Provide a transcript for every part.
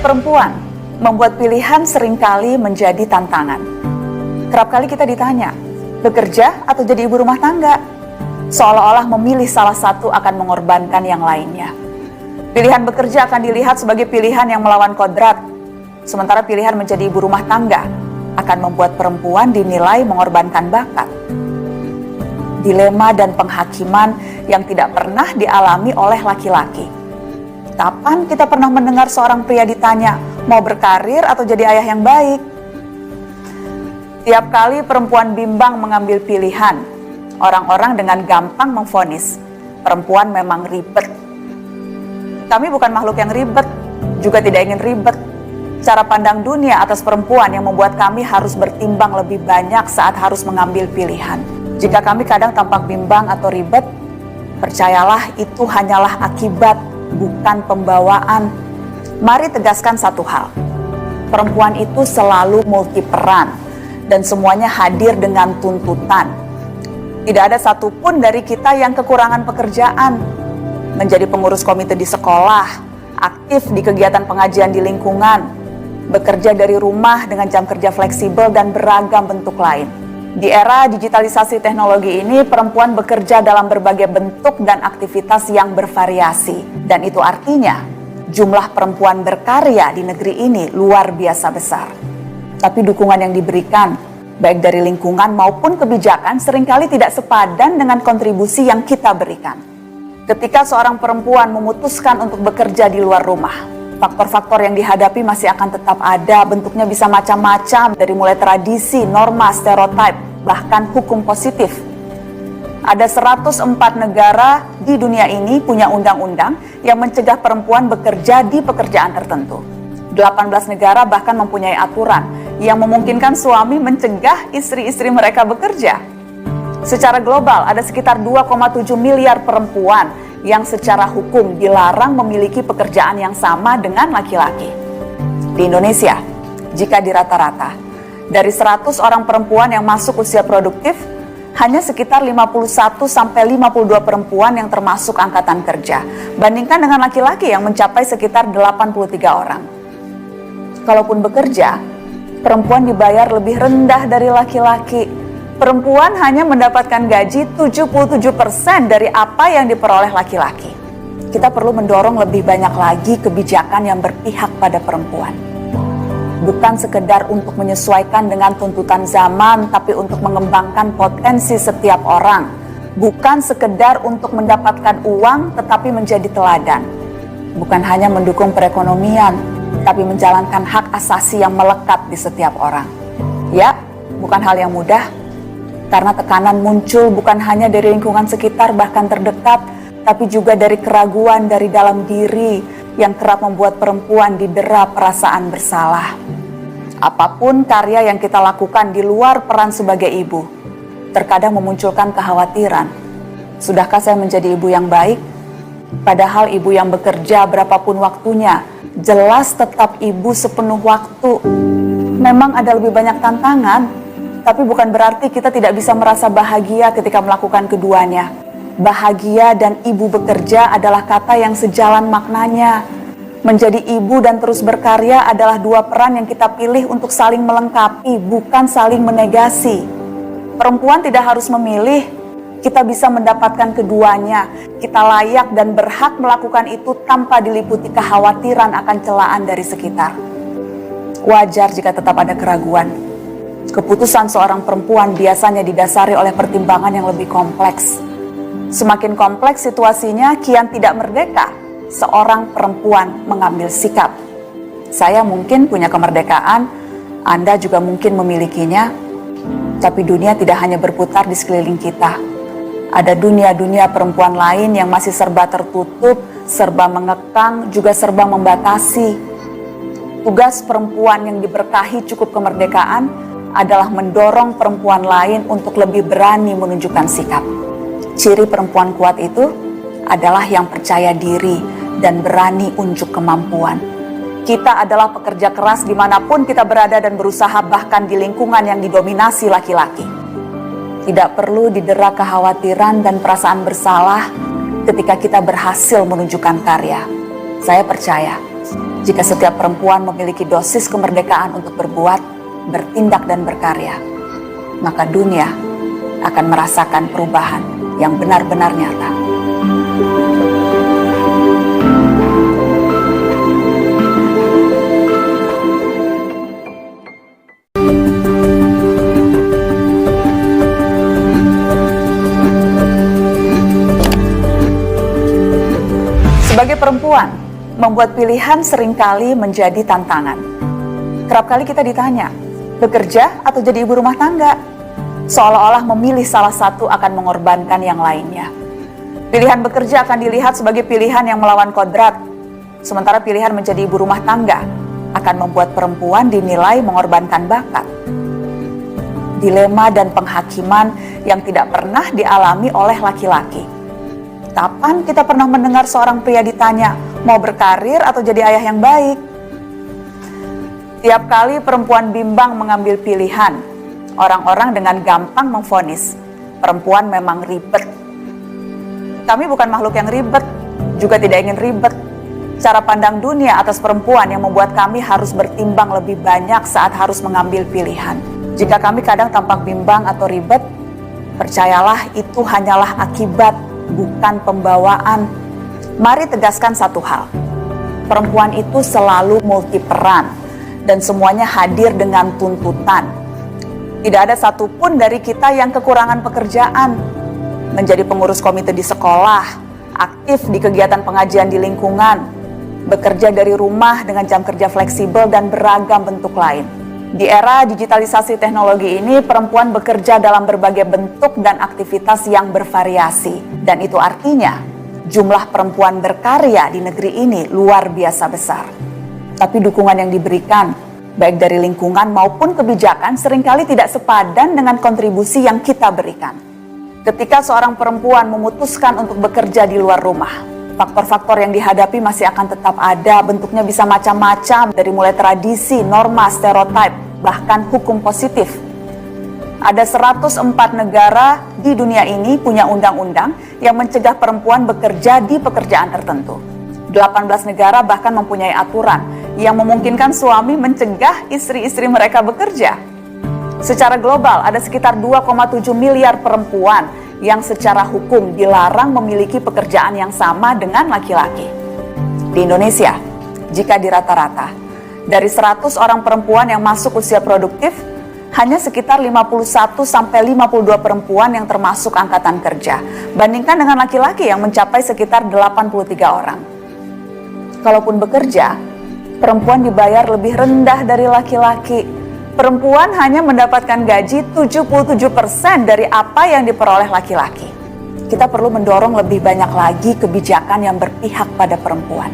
Perempuan membuat pilihan seringkali menjadi tantangan. Kerap kali kita ditanya, bekerja atau jadi ibu rumah tangga? Seolah-olah memilih salah satu akan mengorbankan yang lainnya. Pilihan bekerja akan dilihat sebagai pilihan yang melawan kodrat, sementara pilihan menjadi ibu rumah tangga akan membuat perempuan dinilai mengorbankan bakat. Dilema dan penghakiman yang tidak pernah dialami oleh laki-laki. Kapan kita pernah mendengar seorang pria ditanya, mau berkarir atau jadi ayah yang baik? Tiap kali perempuan bimbang mengambil pilihan, orang-orang dengan gampang memvonis, perempuan memang ribet. Kami bukan makhluk yang ribet, juga tidak ingin ribet. Cara pandang dunia atas perempuan yang membuat kami harus bertimbang lebih banyak saat harus mengambil pilihan. Jika kami kadang tampak bimbang atau ribet, percayalah itu hanyalah akibat, bukan pembawaan. Mari tegaskan satu hal, perempuan itu selalu multiperan dan semuanya hadir dengan tuntutan. Tidak ada satupun dari kita yang kekurangan pekerjaan. Menjadi pengurus komite di sekolah, aktif di kegiatan pengajian di lingkungan, bekerja dari rumah dengan jam kerja fleksibel dan beragam bentuk lain. Di era digitalisasi teknologi ini, perempuan bekerja dalam berbagai bentuk dan aktivitas yang bervariasi. Dan itu artinya, jumlah perempuan berkarya di negeri ini luar biasa besar. Tapi dukungan yang diberikan, baik dari lingkungan maupun kebijakan, seringkali tidak sepadan dengan kontribusi yang kita berikan. Ketika seorang perempuan memutuskan untuk bekerja di luar rumah, faktor-faktor yang dihadapi masih akan tetap ada, bentuknya bisa macam-macam, dari mulai tradisi, norma, stereotip, bahkan hukum positif. Ada 104 negara di dunia ini punya undang-undang yang mencegah perempuan bekerja di pekerjaan tertentu. 18 negara bahkan mempunyai aturan yang memungkinkan suami mencegah istri-istri mereka bekerja. Secara global ada sekitar 2,7 miliar perempuan yang secara hukum dilarang memiliki pekerjaan yang sama dengan laki-laki. Di Indonesia, jika dirata-rata, dari 100 orang perempuan yang masuk usia produktif, hanya sekitar 51-52 perempuan yang termasuk angkatan kerja, bandingkan dengan laki-laki yang mencapai sekitar 83 orang. Kalaupun bekerja, perempuan dibayar lebih rendah dari laki-laki. Perempuan hanya mendapatkan gaji 77% dari apa yang diperoleh laki-laki. Kita perlu mendorong lebih banyak lagi kebijakan yang berpihak pada perempuan. Bukan sekedar untuk menyesuaikan dengan tuntutan zaman, tapi untuk mengembangkan potensi setiap orang. Bukan sekedar untuk mendapatkan uang, tetapi menjadi teladan. Bukan hanya mendukung perekonomian, tapi menjalankan hak asasi yang melekat di setiap orang. Ya, bukan hal yang mudah, karena tekanan muncul bukan hanya dari lingkungan sekitar bahkan terdekat, tapi juga dari keraguan dari dalam diri yang kerap membuat perempuan didera perasaan bersalah. Apapun karya yang kita lakukan di luar peran sebagai ibu, terkadang memunculkan kekhawatiran. Sudahkah saya menjadi ibu yang baik? Padahal ibu yang bekerja berapapun waktunya, jelas tetap ibu sepenuh waktu. Memang ada lebih banyak tantangan, tapi bukan berarti kita tidak bisa merasa bahagia ketika melakukan keduanya. Bahagia dan ibu bekerja adalah kata yang sejalan maknanya. Menjadi ibu dan terus berkarya adalah dua peran yang kita pilih untuk saling melengkapi, bukan saling menegasi. Perempuan tidak harus memilih, kita bisa mendapatkan keduanya. Kita layak dan berhak melakukan itu tanpa diliputi kekhawatiran akan celaan dari sekitar. Wajar jika tetap ada keraguan. Keputusan seorang perempuan biasanya didasari oleh pertimbangan yang lebih kompleks. Semakin kompleks situasinya, kian tidak merdeka seorang perempuan mengambil sikap. Saya mungkin punya kemerdekaan, Anda juga mungkin memilikinya, tapi dunia tidak hanya berputar di sekeliling kita. Ada dunia-dunia perempuan lain yang masih serba tertutup, serba mengekang, juga serba membatasi. Tugas perempuan yang diberkahi cukup kemerdekaan adalah mendorong perempuan lain untuk lebih berani menunjukkan sikap. Ciri perempuan kuat itu adalah yang percaya diri dan berani unjuk kemampuan. Kita adalah pekerja keras dimanapun kita berada dan berusaha, bahkan di lingkungan yang didominasi laki-laki. Tidak perlu didera kekhawatiran dan perasaan bersalah ketika kita berhasil menunjukkan karya. Saya percaya Jika setiap perempuan memiliki dosis kemerdekaan untuk berbuat, bertindak dan berkarya, maka dunia akan merasakan perubahan yang benar-benar nyata. Sebagai perempuan, membuat pilihan seringkali menjadi tantangan. Kerap kali kita ditanya, bekerja atau jadi ibu rumah tangga? Seolah-olah memilih salah satu akan mengorbankan yang lainnya. Pilihan bekerja akan dilihat sebagai pilihan yang melawan kodrat, sementara pilihan menjadi ibu rumah tangga akan membuat perempuan dinilai mengorbankan bakat. Dilema dan penghakiman yang tidak pernah dialami oleh laki-laki. Kapan kita pernah mendengar seorang pria ditanya, mau berkarir atau jadi ayah yang baik? Tiap kali perempuan bimbang mengambil pilihan, orang-orang dengan gampang memvonis, perempuan memang ribet. Kami bukan makhluk yang ribet, juga tidak ingin ribet. Cara pandang dunia atas perempuan yang membuat kami harus bertimbang lebih banyak saat harus mengambil pilihan. Jika kami kadang tampak bimbang atau ribet, percayalah itu hanyalah akibat, bukan pembawaan. Mari tegaskan satu hal. Perempuan itu selalu multiperan dan semuanya hadir dengan tuntutan. Tidak ada satupun dari kita yang kekurangan pekerjaan. Menjadi pengurus komite di sekolah, aktif di kegiatan pengajian di lingkungan, bekerja dari rumah dengan jam kerja fleksibel dan beragam bentuk lain. Di era digitalisasi teknologi ini, perempuan bekerja dalam berbagai bentuk dan aktivitas yang bervariasi. Dan itu artinya, jumlah perempuan berkarya di negeri ini luar biasa besar. Tapi dukungan yang diberikan, baik dari lingkungan maupun kebijakan, seringkali tidak sepadan dengan kontribusi yang kita berikan. Ketika seorang perempuan memutuskan untuk bekerja di luar rumah, faktor-faktor yang dihadapi masih akan tetap ada, bentuknya bisa macam-macam, dari mulai tradisi, norma, stereotip, bahkan hukum positif. Ada 104 negara di dunia ini punya undang-undang yang mencegah perempuan bekerja di pekerjaan tertentu. 18 negara bahkan mempunyai aturan yang memungkinkan suami mencegah istri-istri mereka bekerja. Secara global, ada sekitar 2,7 miliar perempuan yang secara hukum dilarang memiliki pekerjaan yang sama dengan laki-laki. Di Indonesia, jika dirata-rata, dari 100 orang perempuan yang masuk usia produktif, hanya sekitar 51-52 perempuan yang termasuk angkatan kerja. Bandingkan dengan laki-laki yang mencapai sekitar 83 orang. Kalaupun bekerja, perempuan dibayar lebih rendah dari laki-laki. Perempuan hanya mendapatkan gaji 77% dari apa yang diperoleh laki-laki. Kita perlu mendorong lebih banyak lagi kebijakan yang berpihak pada perempuan.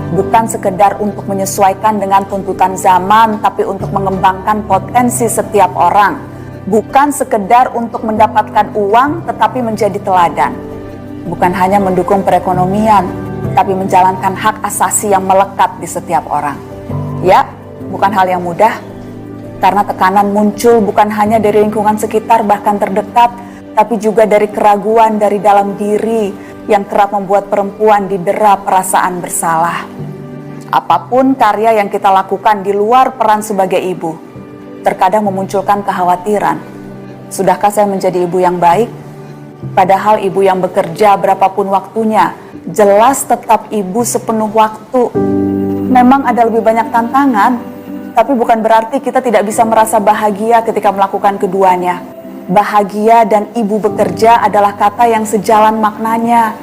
Bukan sekedar untuk menyesuaikan dengan tuntutan zaman, tapi untuk mengembangkan potensi setiap orang. Bukan sekedar untuk mendapatkan uang, tetapi menjadi teladan. Bukan hanya mendukung perekonomian, tapi menjalankan hak asasi yang melekat di setiap orang. Ya, bukan hal yang mudah, karena tekanan muncul bukan hanya dari lingkungan sekitar bahkan terdekat, tapi juga dari keraguan dari dalam diri yang kerap membuat perempuan didera perasaan bersalah. Apapun karya yang kita lakukan di luar peran sebagai ibu, terkadang memunculkan kekhawatiran. Sudahkah saya menjadi ibu yang baik? Padahal ibu yang bekerja berapapun waktunya, jelas tetap ibu sepenuh waktu. Memang ada lebih banyak tantangan, tapi bukan berarti kita tidak bisa merasa bahagia ketika melakukan keduanya. Bahagia dan ibu bekerja adalah kata yang sejalan maknanya.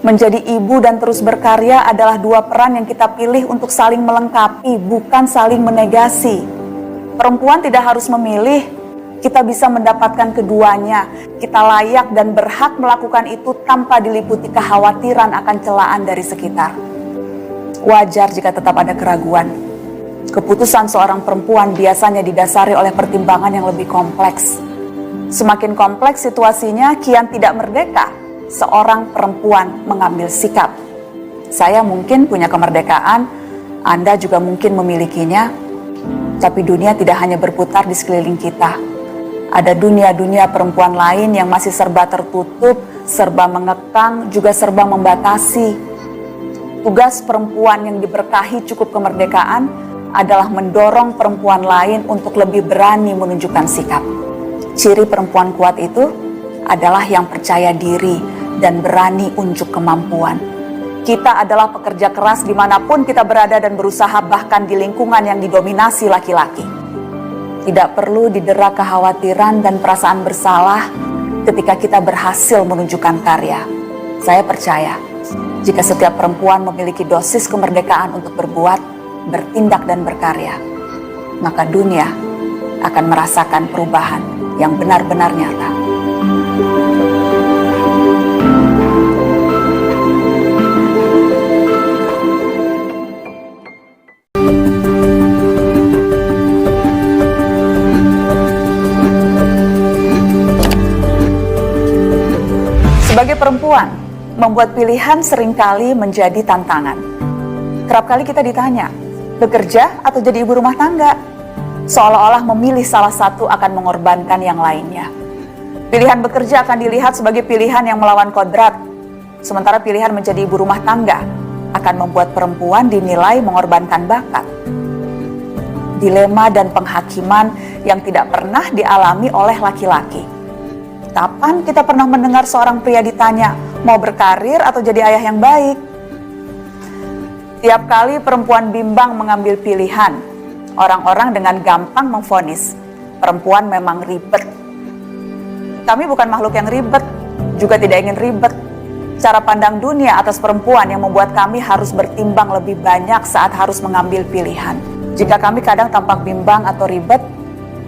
Menjadi ibu dan terus berkarya adalah dua peran yang kita pilih untuk saling melengkapi, bukan saling menegasi. Perempuan tidak harus memilih, kita bisa mendapatkan keduanya. Kita layak dan berhak melakukan itu tanpa diliputi kekhawatiran akan celaan dari sekitar. Wajar jika tetap ada keraguan. Keputusan seorang perempuan biasanya didasari oleh pertimbangan yang lebih kompleks. Semakin kompleks situasinya, kian tidak merdeka seorang perempuan mengambil sikap. Saya mungkin punya kemerdekaan, Anda juga mungkin memilikinya, tapi dunia tidak hanya berputar di sekeliling kita. Ada dunia-dunia perempuan lain yang masih serba tertutup, serba mengekang, juga serba membatasi. Tugas perempuan yang diberkahi cukup kemerdekaan adalah mendorong perempuan lain untuk lebih berani menunjukkan sikap. Ciri perempuan kuat itu adalah yang percaya diri dan berani unjuk kemampuan. Kita adalah pekerja keras dimanapun kita berada dan berusaha, bahkan di lingkungan yang didominasi laki-laki. Tidak perlu didera kekhawatiran dan perasaan bersalah ketika kita berhasil menunjukkan karya. Saya percaya, jika setiap perempuan memiliki dosis kemerdekaan untuk berbuat, bertindak dan berkarya, maka dunia akan merasakan perubahan yang benar-benar nyata. Sebagai perempuan, membuat pilihan seringkali menjadi tantangan. Kerap kali kita ditanya, bekerja atau jadi ibu rumah tangga? Seolah-olah memilih salah satu akan mengorbankan yang lainnya. Pilihan bekerja akan dilihat sebagai pilihan yang melawan kodrat, sementara pilihan menjadi ibu rumah tangga akan membuat perempuan dinilai mengorbankan bakat. Dilema dan penghakiman yang tidak pernah dialami oleh laki-laki. Kapan kita pernah mendengar seorang pria ditanya, mau berkarir atau jadi ayah yang baik? Tiap kali perempuan bimbang mengambil pilihan, orang-orang dengan gampang memvonis, perempuan memang ribet. Kami bukan makhluk yang ribet, juga tidak ingin ribet. Cara pandang dunia atas perempuan yang membuat kami harus bertimbang lebih banyak saat harus mengambil pilihan. Jika kami kadang tampak bimbang atau ribet,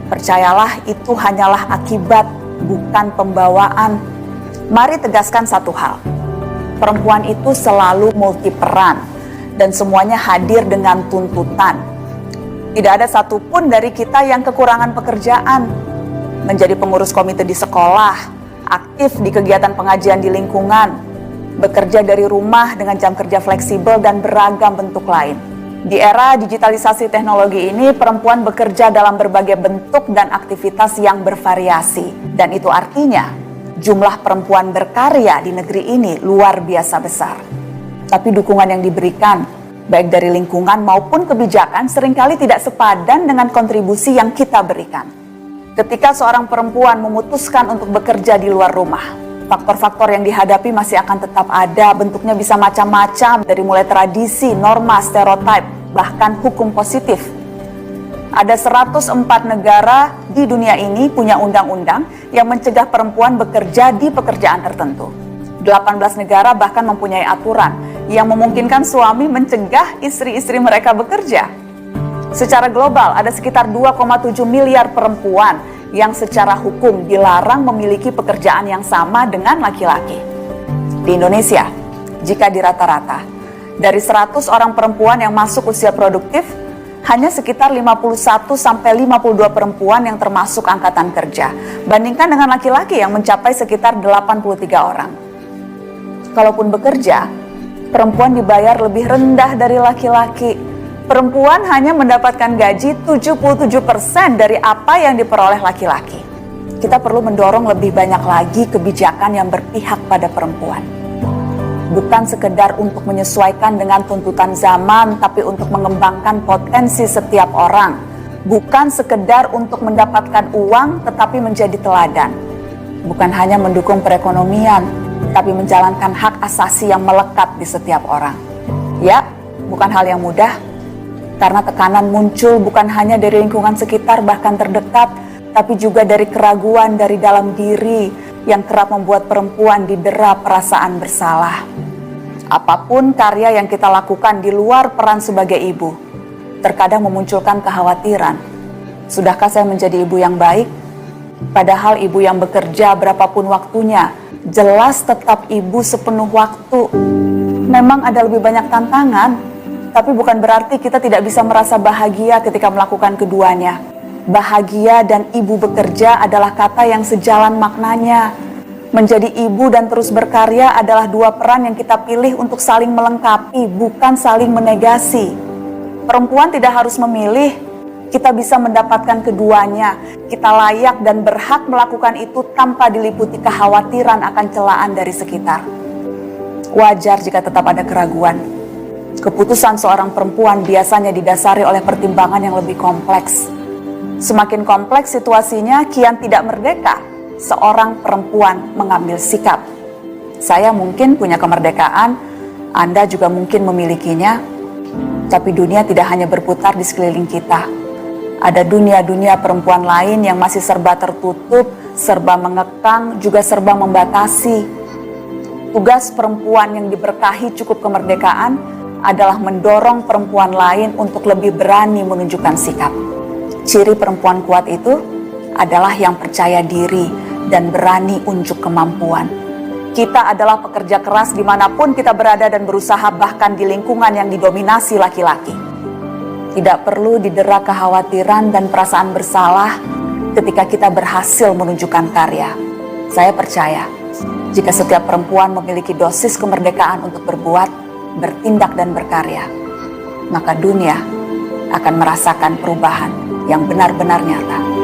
percayalah itu hanyalah akibat, bukan pembawaan. Mari tegaskan satu hal, perempuan itu selalu multiperan dan semuanya hadir dengan tuntutan. Tidak ada satupun dari kita yang kekurangan pekerjaan. Menjadi pengurus komite di sekolah, aktif di kegiatan pengajian di lingkungan, bekerja dari rumah dengan jam kerja fleksibel dan beragam bentuk lain. Di era digitalisasi teknologi ini, perempuan bekerja dalam berbagai bentuk dan aktivitas yang bervariasi. Dan itu artinya, jumlah perempuan berkarya di negeri ini luar biasa besar. Tapi dukungan yang diberikan, baik dari lingkungan maupun kebijakan, seringkali tidak sepadan dengan kontribusi yang kita berikan. Ketika seorang perempuan memutuskan untuk bekerja di luar rumah, faktor-faktor yang dihadapi masih akan tetap ada, bentuknya bisa macam-macam, dari mulai tradisi, norma, stereotip, bahkan hukum positif. Ada 104 negara di dunia ini punya undang-undang yang mencegah perempuan bekerja di pekerjaan tertentu. 18 negara bahkan mempunyai aturan yang memungkinkan suami mencegah istri-istri mereka bekerja. Secara global, ada sekitar 2,7 miliar perempuan yang secara hukum dilarang memiliki pekerjaan yang sama dengan laki-laki. Di Indonesia, jika dirata-rata, dari 100 orang perempuan yang masuk usia produktif, hanya sekitar 51-52 perempuan yang termasuk angkatan kerja, bandingkan dengan laki-laki yang mencapai sekitar 83 orang. Kalaupun bekerja, perempuan dibayar lebih rendah dari laki-laki. Perempuan hanya mendapatkan gaji 77% dari apa yang diperoleh laki-laki. Kita perlu mendorong lebih banyak lagi kebijakan yang berpihak pada perempuan. Bukan sekedar untuk menyesuaikan dengan tuntutan zaman, tapi untuk mengembangkan potensi setiap orang. Bukan sekedar untuk mendapatkan uang, tetapi menjadi teladan. Bukan hanya mendukung perekonomian, tapi menjalankan hak asasi yang melekat di setiap orang. Ya, bukan hal yang mudah, karena tekanan muncul bukan hanya dari lingkungan sekitar bahkan terdekat, tapi juga dari keraguan dari dalam diri yang kerap membuat perempuan didera perasaan bersalah. Apapun karya yang kita lakukan di luar peran sebagai ibu, terkadang memunculkan kekhawatiran. Sudahkah saya menjadi ibu yang baik? Padahal ibu yang bekerja berapapun waktunya, jelas tetap ibu sepenuh waktu. Memang ada lebih banyak tantangan, tapi bukan berarti kita tidak bisa merasa bahagia ketika melakukan keduanya. Bahagia dan ibu bekerja adalah kata yang sejalan maknanya. Menjadi ibu dan terus berkarya adalah dua peran yang kita pilih untuk saling melengkapi, bukan saling menegasi. Perempuan tidak harus memilih, kita bisa mendapatkan keduanya. Kita layak dan berhak melakukan itu tanpa diliputi kekhawatiran akan celaan dari sekitar. Wajar jika tetap ada keraguan. Keputusan seorang perempuan biasanya didasari oleh pertimbangan yang lebih kompleks. Semakin kompleks situasinya, kian tidak merdeka seorang perempuan mengambil sikap. Saya mungkin punya kemerdekaan, Anda juga mungkin memilikinya, tapi dunia tidak hanya berputar di sekeliling kita. Ada dunia-dunia perempuan lain yang masih serba tertutup, serba mengekang, juga serba membatasi. Tugas perempuan yang diberkahi cukup kemerdekaan adalah mendorong perempuan lain untuk lebih berani menunjukkan sikap. Ciri perempuan kuat itu adalah yang percaya diri dan berani unjuk kemampuan. Kita adalah pekerja keras dimanapun kita berada dan berusaha, bahkan di lingkungan yang didominasi laki-laki. Tidak perlu didera kekhawatiran dan perasaan bersalah ketika kita berhasil menunjukkan karya. Saya percaya, jika setiap perempuan memiliki dosis kemerdekaan untuk berbuat, bertindak dan berkarya, maka dunia akan merasakan perubahan yang benar-benar nyata.